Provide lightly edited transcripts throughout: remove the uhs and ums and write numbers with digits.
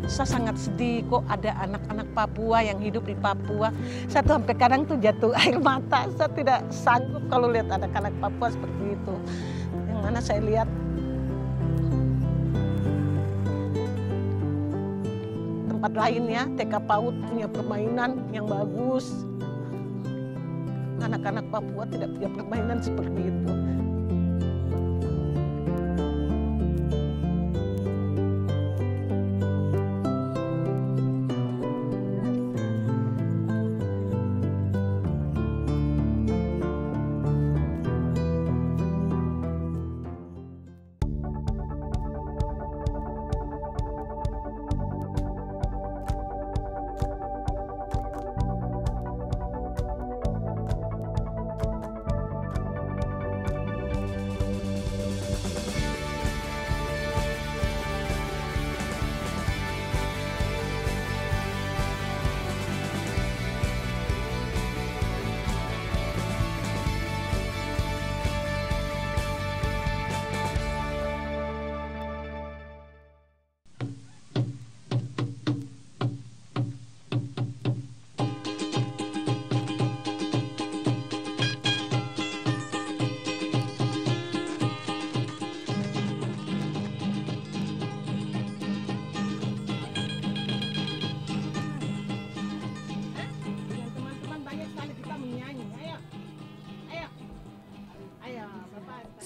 saya sangat sedih kok ada anak-anak Papua yang hidup di Papua. Saya tuh sampai kadang tuh jatuh air mata. Saya tidak sanggup kalau lihat anak-anak Papua seperti itu. Yang mana saya lihat tempat lain ya, TK PAUD punya permainan yang bagus. Anak-anak Papua tidak punya permainan seperti itu.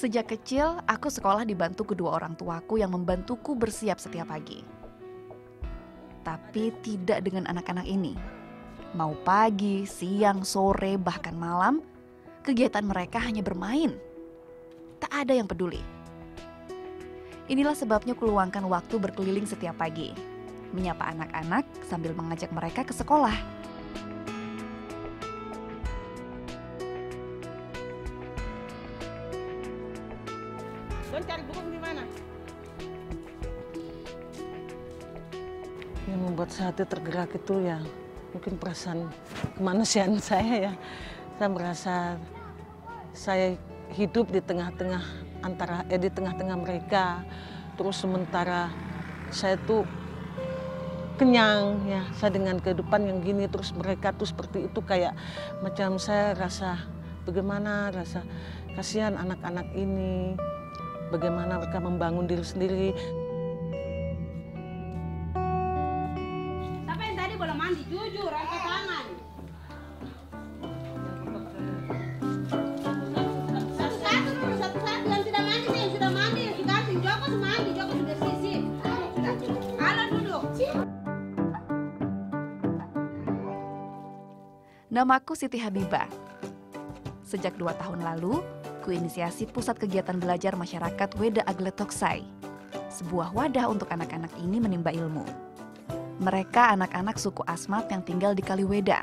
Sejak kecil, aku sekolah dibantu kedua orang tuaku yang membantuku bersiap setiap pagi. Tapi tidak dengan anak-anak ini. Mau pagi, siang, sore, bahkan malam, kegiatan mereka hanya bermain. Tak ada yang peduli. Inilah sebabnya kuluangkan waktu berkeliling setiap pagi, menyapa anak-anak sambil mengajak mereka ke sekolah. Don cari burung di mana? Yang membuat saya hati tergerak itu ya mungkin perasaan kemanusiaan saya ya. Saya merasa saya hidup di tengah-tengah di tengah-tengah mereka. Terus sementara saya tuh kenyang ya, saya dengan kehidupan yang gini terus mereka tuh seperti itu kayak macam saya rasa bagaimana rasa kasihan anak-anak ini. Bagaimana mereka membangun diri sendiri. Siapa yang tadi boleh mandi? Jujur, angkat tangan. Satu-satu dulu, satu-satu. Yang tidak mandi, yang sudah mandi, yang sudah asing. Joko sudah mandi, Joko sudah sisip. Halo, duduk. Namaku Siti Habibah. Sejak 2 tahun lalu, kuinisiasi Pusat Kegiatan Belajar Masyarakat Weda Agletoksai, sebuah wadah untuk anak-anak ini menimba ilmu. Mereka anak-anak suku Asmat yang tinggal di Kaliweda.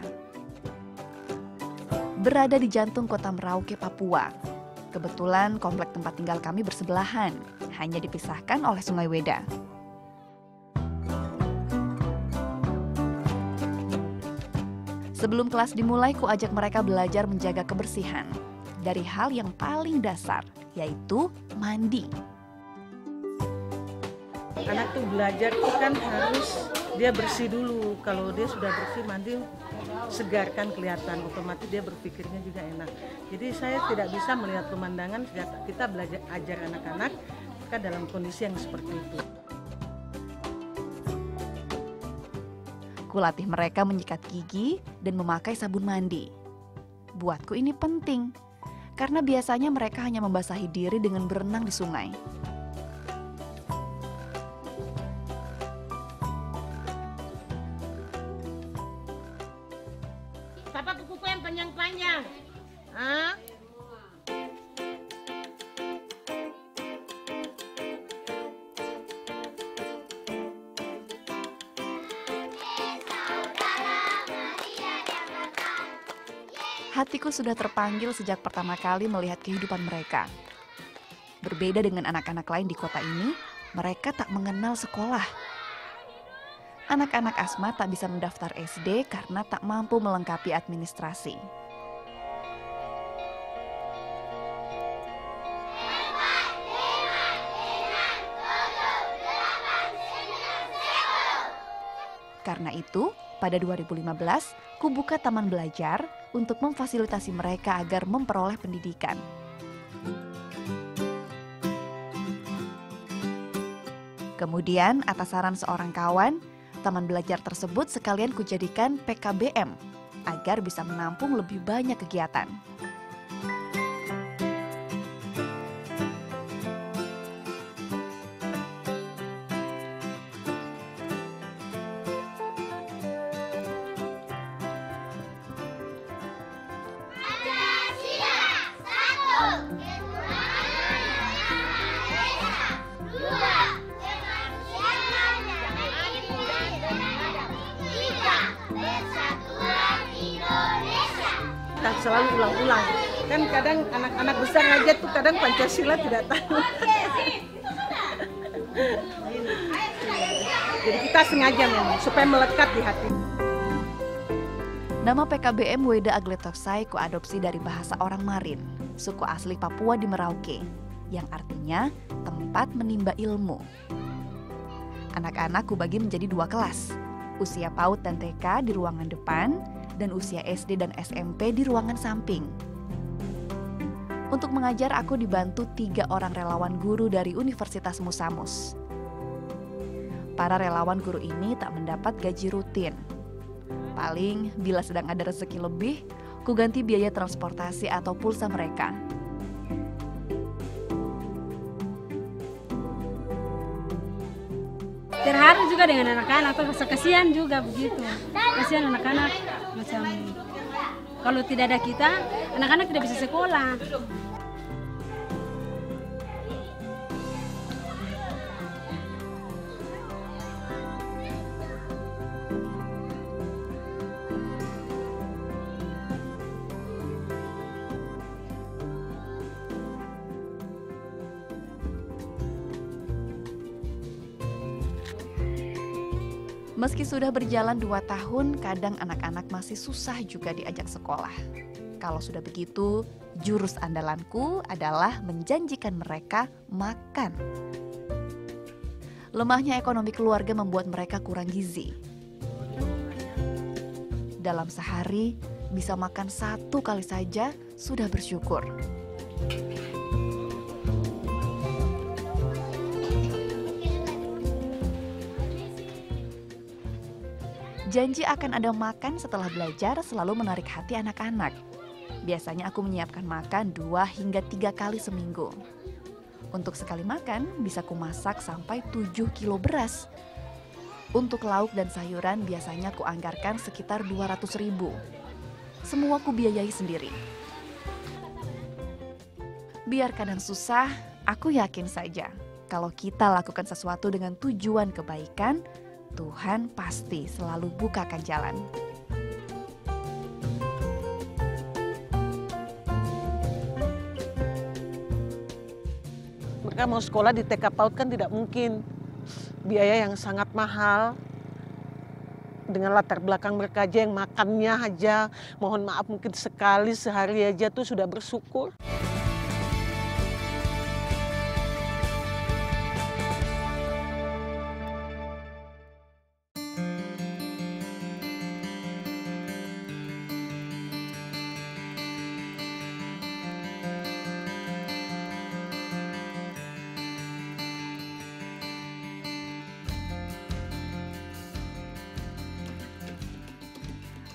Berada di jantung kota Merauke, Papua. Kebetulan komplek tempat tinggal kami bersebelahan, hanya dipisahkan oleh Sungai Weda. Sebelum kelas dimulai, ku ajak mereka belajar menjaga kebersihan. Dari hal yang paling dasar, yaitu mandi. Anak tuh belajar tuh kan harus dia bersih dulu. Kalau dia sudah bersih, mandi segar kan kelihatan, otomatis dia berpikirnya juga enak. Jadi saya tidak bisa melihat pemandangan sejak kita belajar ajar anak-anak kita dalam kondisi yang seperti itu. Kulatih mereka menyikat gigi dan memakai sabun mandi. Buatku ini penting, karena biasanya mereka hanya membasahi diri dengan berenang di sungai. Siapa kuku yang panjang-panjang? Hah? Hatiku sudah terpanggil sejak pertama kali melihat kehidupan mereka. Berbeda dengan anak-anak lain di kota ini, mereka tak mengenal sekolah. Anak-anak Asmat tak bisa mendaftar SD karena tak mampu melengkapi administrasi. Karena itu, pada 2015, kubuka taman belajar untuk memfasilitasi mereka agar memperoleh pendidikan. Kemudian, atas saran seorang kawan, taman belajar tersebut sekalian kujadikan PKBM agar bisa menampung lebih banyak kegiatan. Kita selalu ulang-ulang. Kan kadang anak-anak besar aja tuh kadang Pancasila tidak tahu. Jadi kita sengaja memang supaya melekat di hati. Nama PKBM Weda Agletoksai kuadopsi dari bahasa orang Marin, suku asli Papua di Merauke, yang artinya tempat menimba ilmu. Anak-anak kubagi menjadi 2 kelas, usia PAUD dan TK di ruangan depan, dan usia SD dan SMP di ruangan samping. Untuk mengajar, aku dibantu 3 orang relawan guru dari Universitas Musamus. Para relawan guru ini tak mendapat gaji rutin. Paling bila sedang ada rezeki lebih, ku ganti biaya transportasi atau pulsa mereka. Terharu juga dengan anak-anak, kasihan juga begitu. Kasihan anak-anak, macam kalau tidak ada kita, anak-anak tidak bisa sekolah. Meski sudah berjalan 2 tahun, kadang anak-anak masih susah juga diajak sekolah. Kalau sudah begitu, jurus andalanku adalah menjanjikan mereka makan. Lemahnya ekonomi keluarga membuat mereka kurang gizi. Dalam sehari, bisa makan 1 kali saja sudah bersyukur. Janji akan ada makan setelah belajar selalu menarik hati anak-anak. Biasanya aku menyiapkan makan 2 hingga 3 kali seminggu. Untuk sekali makan bisa kumasak sampai 7 kilo beras. Untuk lauk dan sayuran biasanya kuanggarkan sekitar 200.000. Semua kubiayai sendiri. Biar kadang susah, aku yakin saja kalau kita lakukan sesuatu dengan tujuan kebaikan, Tuhan pasti selalu bukakan jalan. Mereka mau sekolah di TK PAUD kan tidak mungkin. Biaya yang sangat mahal. Dengan latar belakang mereka aja yang makannya aja, mohon maaf mungkin sekali sehari aja tuh sudah bersyukur.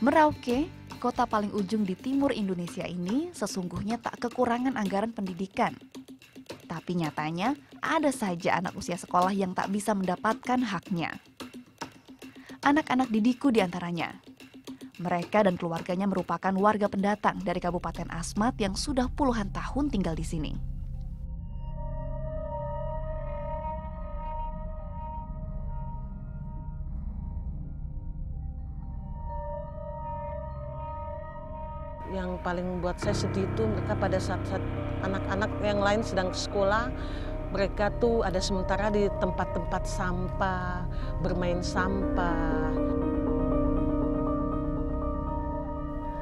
Merauke, kota paling ujung di timur Indonesia ini sesungguhnya tak kekurangan anggaran pendidikan. Tapi nyatanya ada saja anak usia sekolah yang tak bisa mendapatkan haknya. Anak-anak didikku diantaranya. Mereka dan keluarganya merupakan warga pendatang dari Kabupaten Asmat yang sudah puluhan tahun tinggal di sini. Yang paling membuat saya sedih itu mereka pada saat-saat anak-anak yang lain sedang sekolah, mereka tuh ada sementara di tempat-tempat sampah, bermain sampah.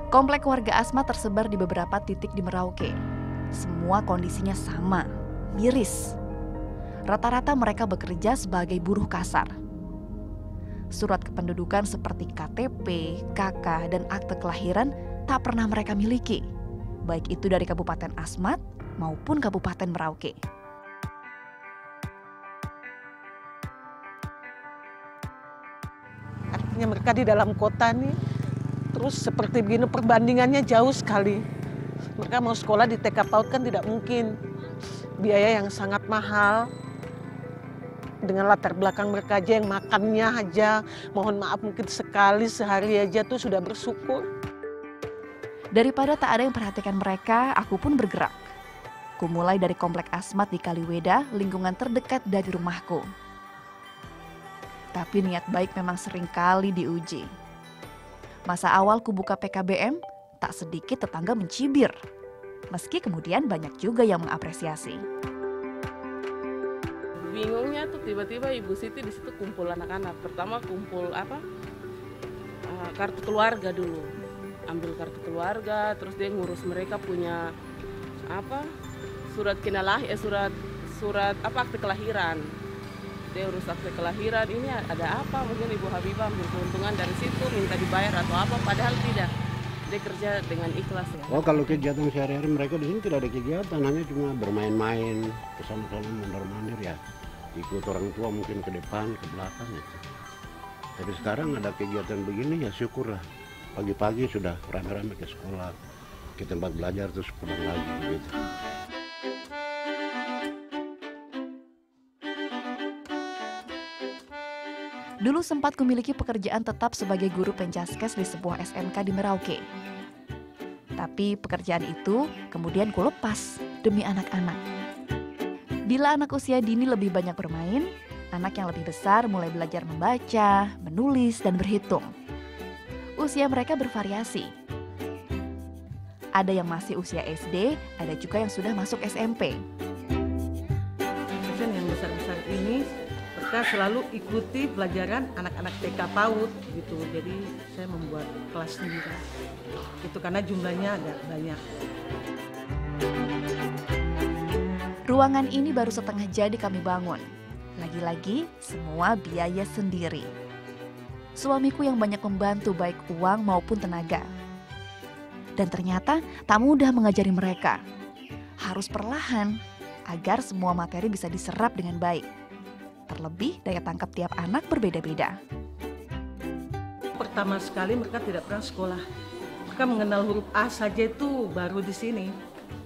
Komplek warga Asmat tersebar di beberapa titik di Merauke. Semua kondisinya sama, miris. Rata-rata mereka bekerja sebagai buruh kasar. Surat kependudukan seperti KTP, KK, dan akte kelahiran tak pernah mereka miliki, baik itu dari Kabupaten Asmat maupun Kabupaten Merauke. Artinya mereka di dalam kota nih, terus seperti begini perbandingannya jauh sekali. Mereka mau sekolah di TK PAUD kan tidak mungkin. Biaya yang sangat mahal. Dengan latar belakang mereka aja yang makannya aja, mohon maaf mungkin sekali sehari aja tuh sudah bersyukur. Daripada tak ada yang perhatikan mereka, aku pun bergerak. Ku mulai dari Komplek Asmat di Kaliweda, lingkungan terdekat dari rumahku. Tapi niat baik memang sering kali diuji. Masa awal ku buka PKBM, tak sedikit tetangga mencibir. Meski kemudian banyak juga yang mengapresiasi. Bingungnya tuh tiba-tiba Ibu Siti di situ kumpul anak-anak. Pertama kumpul kartu keluarga dulu. Ambil kartu keluarga, terus dia ngurus mereka punya surat akte kelahiran. Dia urus akte kelahiran, ini ada apa? Mungkin Ibu Habibah ambil keuntungan dari situ, minta dibayar atau apa, padahal tidak. Dia kerja dengan ikhlas ya. Oh, kalau kegiatan sehari-hari mereka di sini tidak ada kegiatan, hanya cuma bermain-main, bersama-sama mondar-mandir ya. Ikut orang tua mungkin ke depan, ke belakang gitu. Tapi sekarang ada kegiatan begini ya syukurlah. Pagi-pagi sudah rame-rame ke sekolah, ke tempat belajar terus pulang lagi gitu. Dulu sempat kumiliki pekerjaan tetap sebagai guru penjaskes di sebuah SMK di Merauke. Tapi pekerjaan itu kemudian kulepas demi anak-anak. Bila anak usia dini lebih banyak bermain, anak yang lebih besar mulai belajar membaca, menulis, dan berhitung. Usia mereka bervariasi. Ada yang masih usia SD, ada juga yang sudah masuk SMP. Pasien yang besar-besar ini mereka selalu ikuti pelajaran anak-anak TK PAUD gitu. Jadi saya membuat kelas sendiri. Itu karena jumlahnya agak banyak. Ruangan ini baru setengah jadi kami bangun. Lagi-lagi semua biaya sendiri. Suamiku yang banyak membantu baik uang maupun tenaga. Dan ternyata tak mudah mengajari mereka. Harus perlahan agar semua materi bisa diserap dengan baik. Terlebih daya tangkap tiap anak berbeda-beda. Pertama sekali mereka tidak pernah sekolah. Mereka mengenal huruf A saja itu baru di sini.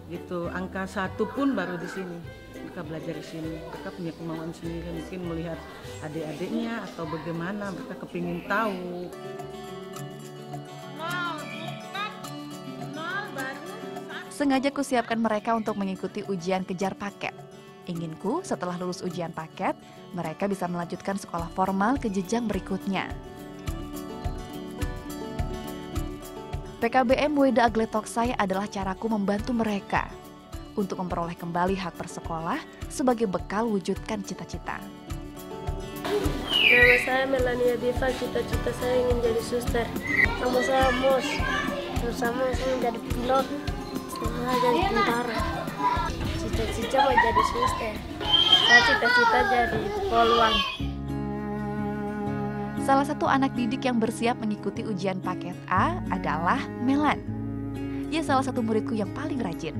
Gitu, angka 1 pun baru di sini. Mereka belajar di sini. Mereka punya kemauan sendiri, mungkin melihat adik-adiknya atau bagaimana mereka kepingin tahu. Sengaja kusiapkan mereka untuk mengikuti ujian kejar paket. Inginku setelah lulus ujian paket, mereka bisa melanjutkan sekolah formal ke jenjang berikutnya. PKBM Weda Agletoksai adalah caraku membantu mereka untuk memperoleh kembali hak bersekolah sebagai bekal wujudkan cita-cita. Nama saya Melania Diva, cita-cita saya ingin jadi suster. Nama saya Mos, bersama saya menjadi pilot, saya jadi tentara. Cita-cita mau jadi suster, saya cita-cita jadi poluan. Salah satu anak didik yang bersiap mengikuti ujian paket A adalah Melan. Ia salah satu muridku yang paling rajin.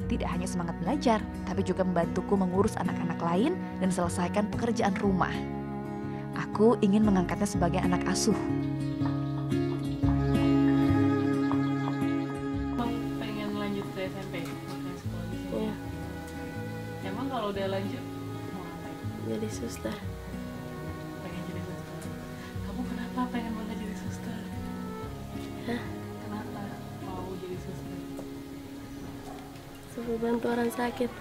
Tidak hanya semangat belajar, tapi juga membantuku mengurus anak-anak lain dan selesaikan pekerjaan rumah. Aku ingin mengangkatnya sebagai anak asuh. Pengen lanjut ke SMP, makanya sekolah di sini. Iya. Emang kalau udah lanjut mau ngapain? Jadi suster. Pengen jadi suster. Kamu kenapa pengen banget jadi suster? Hah? Kenapa mau jadi suster? Supaya bantu orang sakit.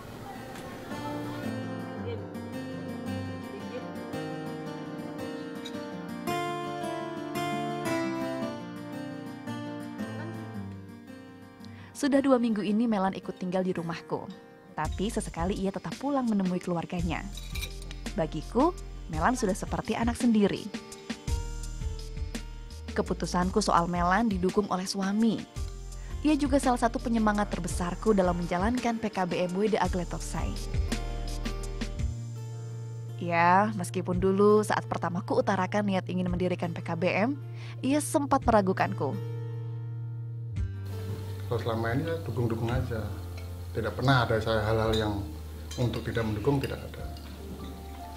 Sudah 2 minggu ini Melan ikut tinggal di rumahku. Tapi sesekali ia tetap pulang menemui keluarganya. Bagiku, Melan sudah seperti anak sendiri. Keputusanku soal Melan didukung oleh suami. Ia juga salah satu penyemangat terbesarku dalam menjalankan PKBM Weda Agletoksai. Ya, meskipun dulu saat pertama ku utarakan niat ingin mendirikan PKBM, ia sempat meragukanku. Kalau selama ini saya dukung-dukung aja. Tidak pernah ada saya hal-hal yang untuk tidak mendukung, tidak ada.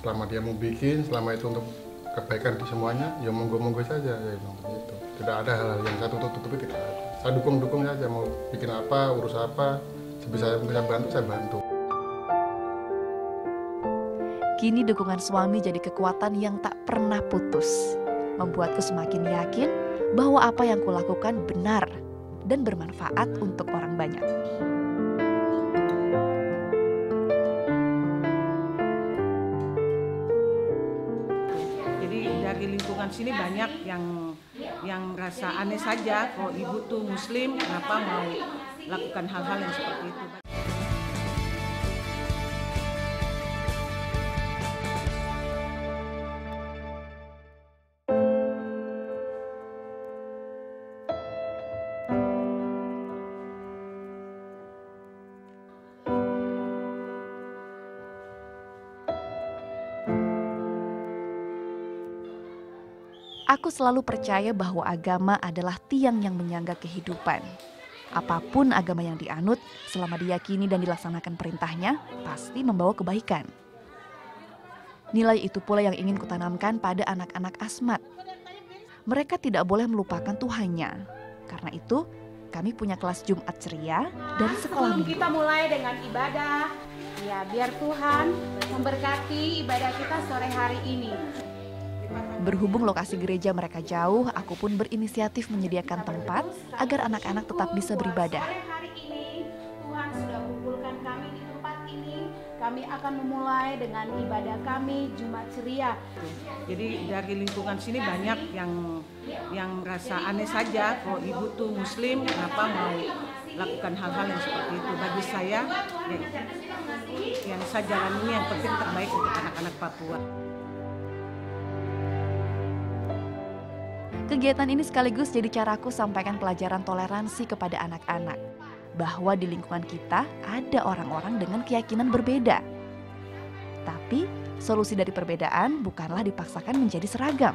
Selama dia mau bikin, selama itu untuk kebaikan di semuanya, ya monggo-monggo saja. Ya, gitu. Tidak ada hal-hal yang saya tutup-tutupi, tidak ada. Saya dukung-dukung saja, mau bikin apa, urus apa, sebisa saya bantu, saya bantu. Kini dukungan suami jadi kekuatan yang tak pernah putus. Membuatku semakin yakin bahwa apa yang kulakukan benar dan bermanfaat untuk orang banyak. Jadi dari lingkungan sini banyak yang merasa aneh saja, kalau ibu tuh muslim, kenapa mau lakukan hal-hal yang seperti itu. Aku selalu percaya bahwa agama adalah tiang yang menyangga kehidupan. Apapun agama yang dianut, selama diyakini dan dilaksanakan perintahnya, pasti membawa kebaikan. Nilai itu pula yang ingin kutanamkan pada anak-anak Asmat. Mereka tidak boleh melupakan Tuhannya. Karena itu, kami punya kelas Jumat ceria dan sekolah minggu. Kita mulai dengan ibadah, ya biar Tuhan memberkati ibadah kita sore hari ini. Berhubung lokasi gereja mereka jauh, aku pun berinisiatif menyediakan tempat agar anak-anak tetap bisa beribadah. Hari ini Tuhan sudah kumpulkan kami di tempat ini. Kami akan memulai dengan ibadah kami Jumat ceria. Jadi dari lingkungan sini banyak yang merasa aneh saja, kalau ibu tuh muslim, kenapa mau lakukan hal-hal yang seperti itu. Bagi saya, ya, yang saya jalani yang penting terbaik untuk anak-anak Papua. Kegiatan ini sekaligus jadi caraku sampaikan pelajaran toleransi kepada anak-anak. Bahwa di lingkungan kita ada orang-orang dengan keyakinan berbeda. Tapi solusi dari perbedaan bukanlah dipaksakan menjadi seragam.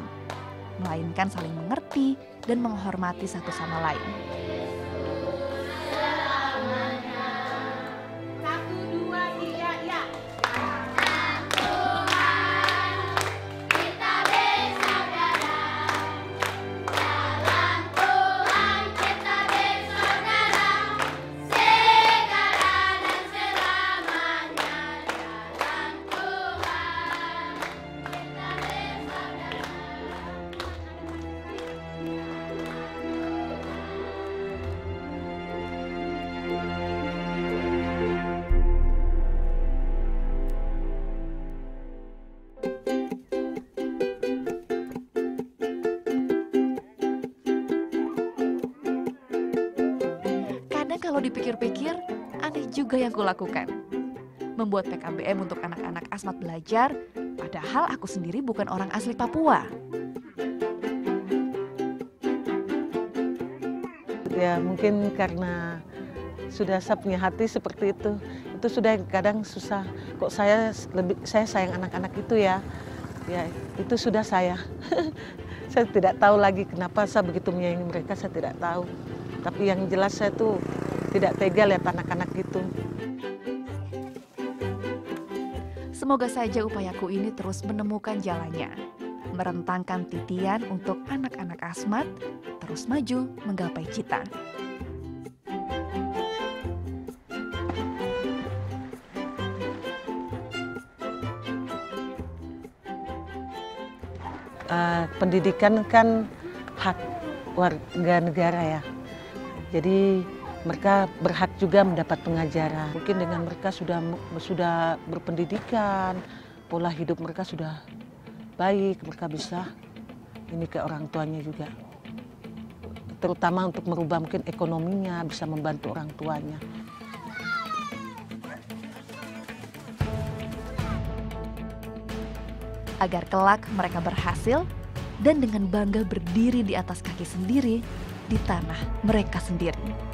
Melainkan saling mengerti dan menghormati satu sama lain. Kalau dipikir-pikir, aneh juga yang kulakukan. Membuat PKBM untuk anak-anak Asmat belajar, padahal aku sendiri bukan orang asli Papua. Ya mungkin karena sudah saya punya hati seperti itu sudah kadang susah. Kok saya sayang anak-anak itu ya itu sudah saya. Saya tidak tahu lagi kenapa saya begitu menyayangi mereka, saya tidak tahu. Tapi yang jelas saya tuh tidak tega lihat anak-anak itu. Semoga saja upayaku ini terus menemukan jalannya. Merentangkan titian untuk anak-anak Asmat terus maju menggapai cita. Pendidikan kan hak warga negara ya. Jadi mereka berhak juga mendapat pengajaran. Mungkin dengan mereka sudah berpendidikan, pola hidup mereka sudah baik, mereka bisa ini ke orang tuanya juga. Terutama untuk merubah mungkin ekonominya, bisa membantu orang tuanya. Agar kelak mereka berhasil dan dengan bangga berdiri di atas kaki sendiri di tanah mereka sendiri.